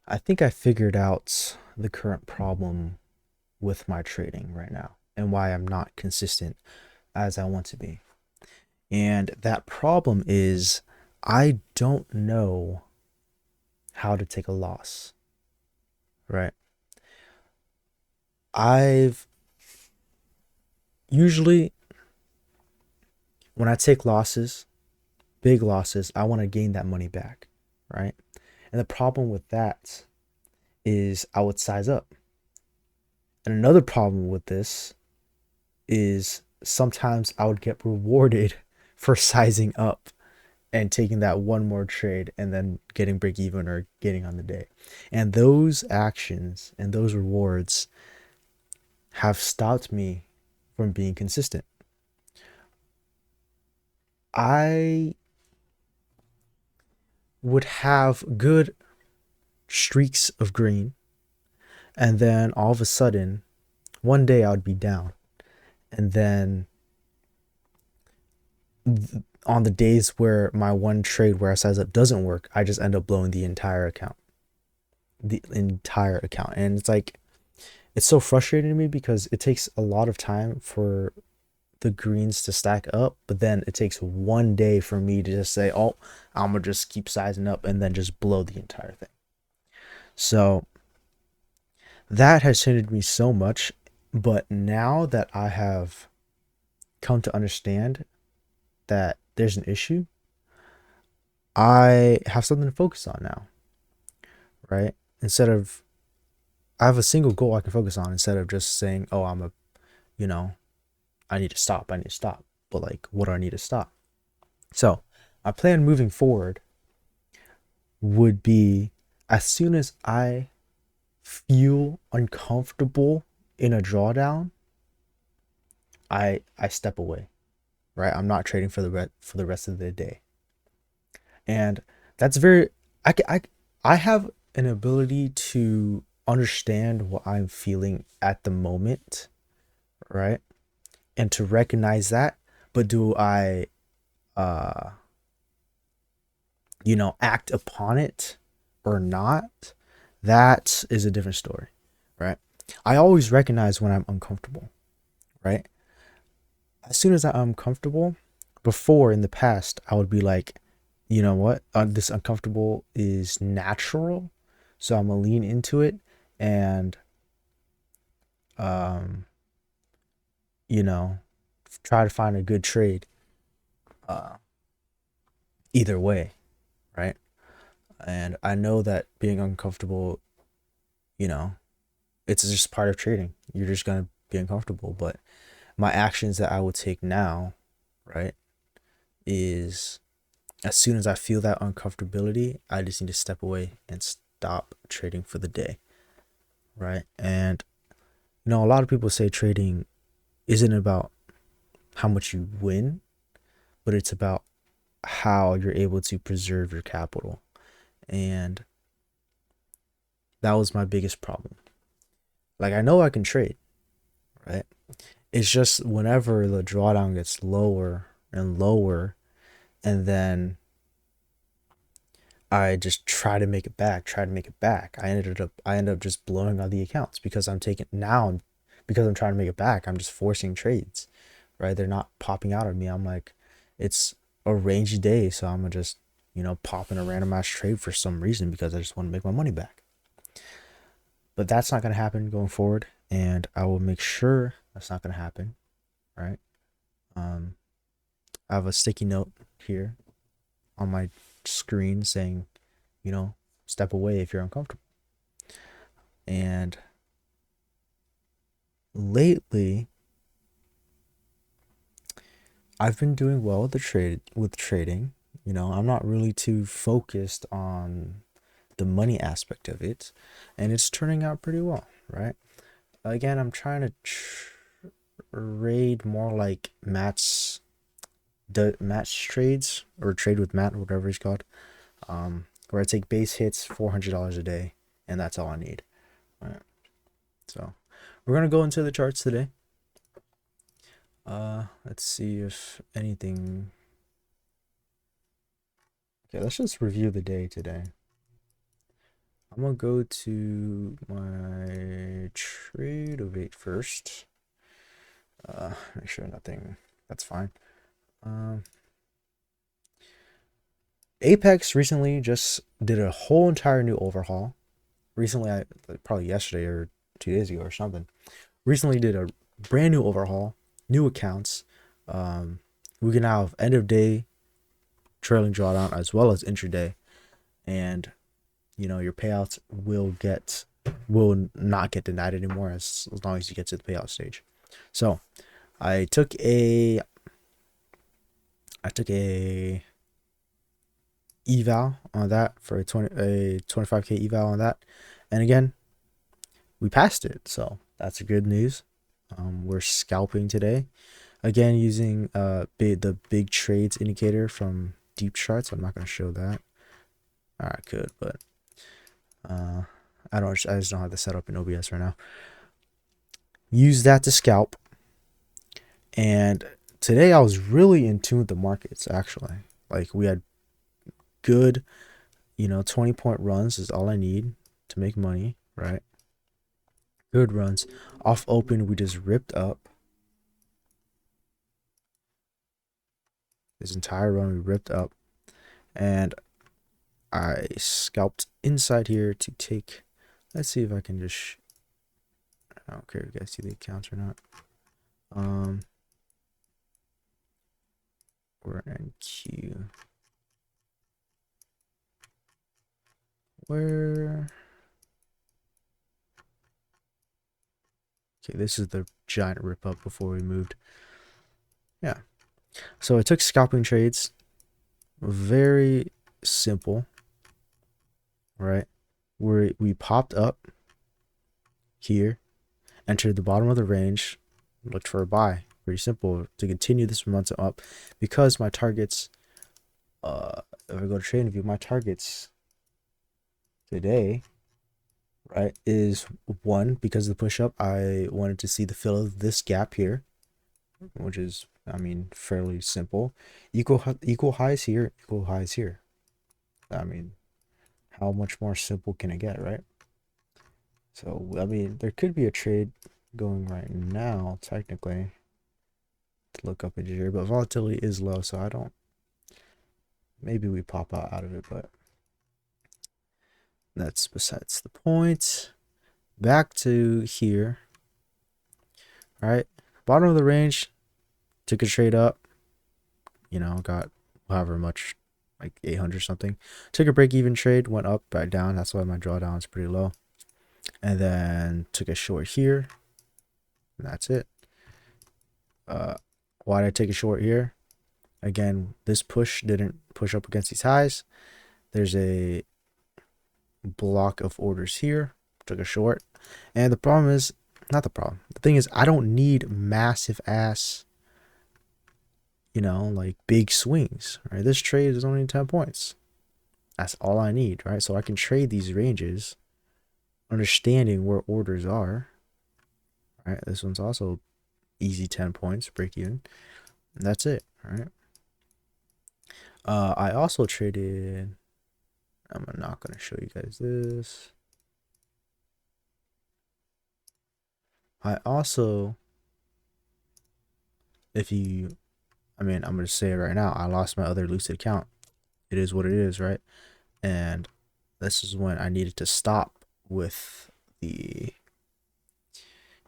I think I figured out the current problem with my trading right now and why I'm not consistent as I want to be. And that problem is I don't know how to take a loss, right? I've usually, when I take losses, big losses, I want to gain that money back, right? And the problem with that is I would size up. And another problem with this is sometimes I would get rewarded for sizing up and taking that one more trade and then getting break even or getting on the day. And those actions and those rewards have stopped me from being consistent. I would have good streaks of green, and then all of a sudden, one day I would be down. And then on the days where my one trade where I size up doesn't work, I just end up blowing the entire account. The entire account. And it's like, it's so frustrating to me because it takes a lot of time for the greens to stack up, but then it takes one day for me to just say, oh, I'm gonna just keep sizing up and then just blow the entire thing. So that has hindered me so much. But now that I have come to understand that there's an issue, I have something to focus on now, right? Instead of, I have a single goal I can focus on instead of just saying, oh, you know, I need to stop. I need to stop. But like, what do I need to stop? So my plan moving forward would be as soon as I feel uncomfortable in a drawdown, I step away, right? I'm not trading for for the rest of the day. And that's very I I have an ability to understand what I'm feeling at the moment, right? And to recognize that, but do I uh act upon it or not? That is a different story, right? I always recognize when I'm uncomfortable, right? As soon as I'm comfortable, before in the past, I would be like, you know what? This uncomfortable is natural, so I'm gonna lean into it and um, you know, try to find a good trade. Uh, Either way, right? And I know that being uncomfortable, you know, it's just part of trading. You're just gonna be uncomfortable, but my actions that I would take now, right, is as soon as I feel that uncomfortability, I just need to step away and stop trading for the day, right? And a lot of people say trading isn't about how much you win, but it's about how you're able to preserve your capital. And that was my biggest problem. Like I know I can trade, right? It's just whenever the drawdown gets lower and lower, and then I just try to make it back, try to make it back. I ended up just blowing all the accounts because because I'm trying to make it back, I'm just forcing trades, right? They're not popping out at me. I'm like, it's a rangy day, so I'm gonna just, pop in a randomized trade for some reason because I just want to make my money back. But that's not gonna happen going forward, and I will make sure that's not gonna happen, right? Um, I have a sticky note here on my screen saying, you know, step away if you're uncomfortable. And lately, I've been doing well with trading. I'm not really too focused on the money aspect of it, and it's turning out pretty well, right? Again, I'm trying to trade more like match trades or trade with Matt, whatever he's called. Where I take base hits $400 a day, and that's all I need. All right. So we're gonna go into the charts today. Let's see if anything. Okay, let's just review the day today. I'm gonna go to my trade of 8 first. Make sure nothing. That's fine. Um, Apex recently just did a whole entire new overhaul. Recently, I probably yesterday or 2 days ago or something. Recently did a brand new overhaul, new accounts. We can now have end of day trailing drawdown as well as intraday, and your payouts will not get denied anymore as long as you get to the payout stage. So I took a eval on that for a 25k eval on that, and again we passed it, so that's good news. We're scalping today again using the big trades indicator from deep charts. I'm not going to show that. I could, but I just don't have the setup in OBS right now. Use that to scalp, and today I was really in tune with the markets actually. Like we had good 20-point runs is all I need to make money, right? Good runs. Off open, we just ripped up. This entire run we ripped up. And I scalped inside here to take. Let's see if I can just. I don't care if you guys see the accounts or not. We're in Q. Where? Okay, this is the giant rip up before we moved. Yeah. So I took scalping trades. Very simple. Right? We popped up here, entered the bottom of the range, looked for a buy. Pretty simple to continue this momentum up, because my targets, if I go to trading view, my targets today, right, is 1 because of the push up. I wanted to see the fill of this gap here, which is, I mean, fairly simple. Equal highs here, equal highs here. I mean, how much more simple can it get, right? So, I mean, there could be a trade going right now, technically, to look up into here, but volatility is low, so I don't. Maybe we pop out of it, but that's besides the point. Back to here. All right, bottom of the range, took a trade up. Got however much, like 800 something. Took a break even trade, went up, back down. That's why my drawdown is pretty low. And then took a short here. And that's it. Why did I take a short here? Again, this push didn't push up against these highs. There's a block of orders here. Took a short. And the problem is, not the problem. The thing is, I don't need massive ass, like big swings, right? This trade is only 10 points. That's all I need, right? So I can trade these ranges, understanding where orders are, right? This one's also easy 10 points, break even. And that's it, right? I also traded. I'm not going to show you guys this. I also, I'm going to say it right now. I lost my other Lucid account. It is what it is, right? And this is when I needed to stop with the,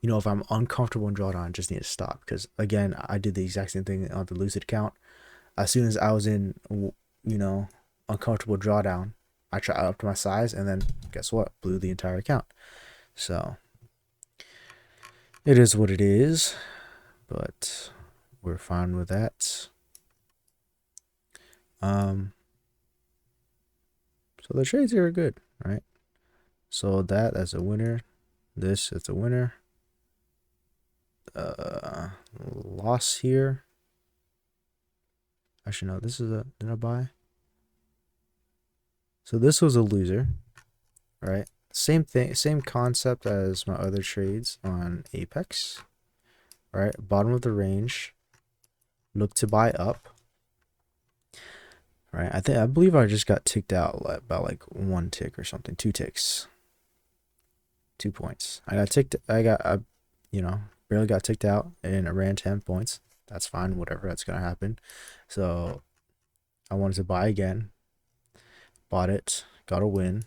if I'm uncomfortable in drawdown, I just need to stop. Because again, I did the exact same thing on the Lucid account. As soon as I was in, uncomfortable drawdown, I tried up to my size, and then guess what? Blew the entire account. So it is what it is, but we're fine with that. So the trades here are good, right? So that's a winner. This is a winner. Loss here. Actually, no, this is did I buy? So this was a loser, right? Same thing, same concept as my other trades on Apex, right? Bottom of the range, look to buy up, right? I believe I just got ticked out about like 1 tick or something, 2 ticks, 2 points. I you know, barely got ticked out and I ran 10 points. That's fine, whatever, that's gonna happen. So I wanted to buy again, bought it, got a win.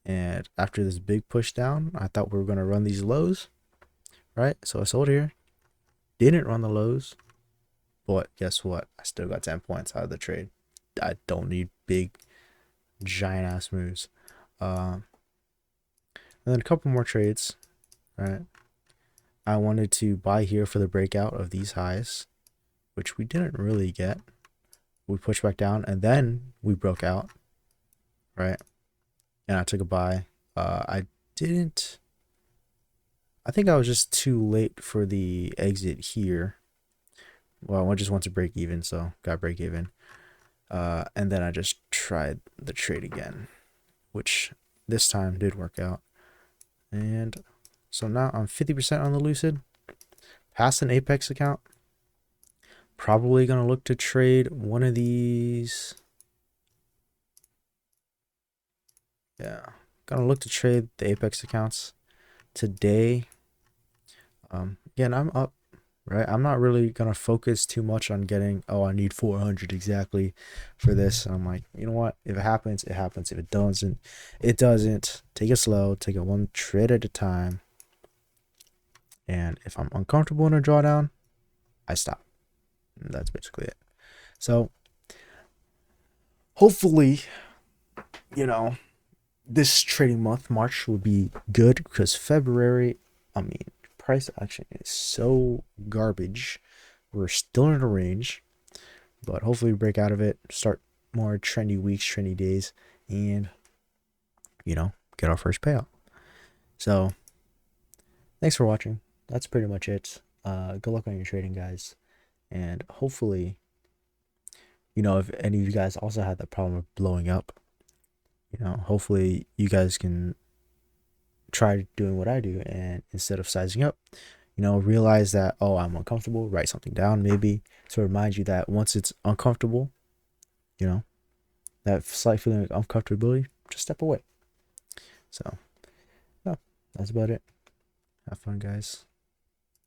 And after this big push down, I thought we were gonna run these lows, right? So I sold here, didn't run the lows, but guess what? I still got 10 points out of the trade. I don't need big, giant ass moves. Um, and then a couple more trades, right? I wanted to buy here for the breakout of these highs, which we didn't really get. We pushed back down and then we broke out, right? And I took a buy. I didn't. I think I was just too late for the exit here. Well, I just want to break even, so got break even. And then I just tried the trade again, which this time did work out. And so now I'm 50% on the Lucid, past an Apex account. Probably going to look to trade one of these. Yeah, going to look to trade the Apex accounts today. Again, I'm up, right? I'm not really going to focus too much on getting, oh, I need 400 exactly for this. And I'm like, you know what? If it happens, it happens. If it doesn't, it doesn't. Take it slow. Take it one trade at a time. And if I'm uncomfortable in a drawdown, I stop. And that's basically it. So hopefully, you know, this trading month, March, will be good because February, I mean, price action is so garbage. We're still in a range, but hopefully we break out of it, start more trendy weeks, trendy days, and, you know, get our first payout. So thanks for watching. That's pretty much it. Good luck on your trading, guys. And hopefully, you know, if any of you guys also had that problem of blowing up, you know, hopefully you guys can try doing what I do, and instead of sizing up, you know, realize that, oh, I'm uncomfortable, write something down maybe to remind you that once it's uncomfortable, you know, that slight feeling of uncomfortability, just step away. So, yeah, that's about it. Have fun, guys.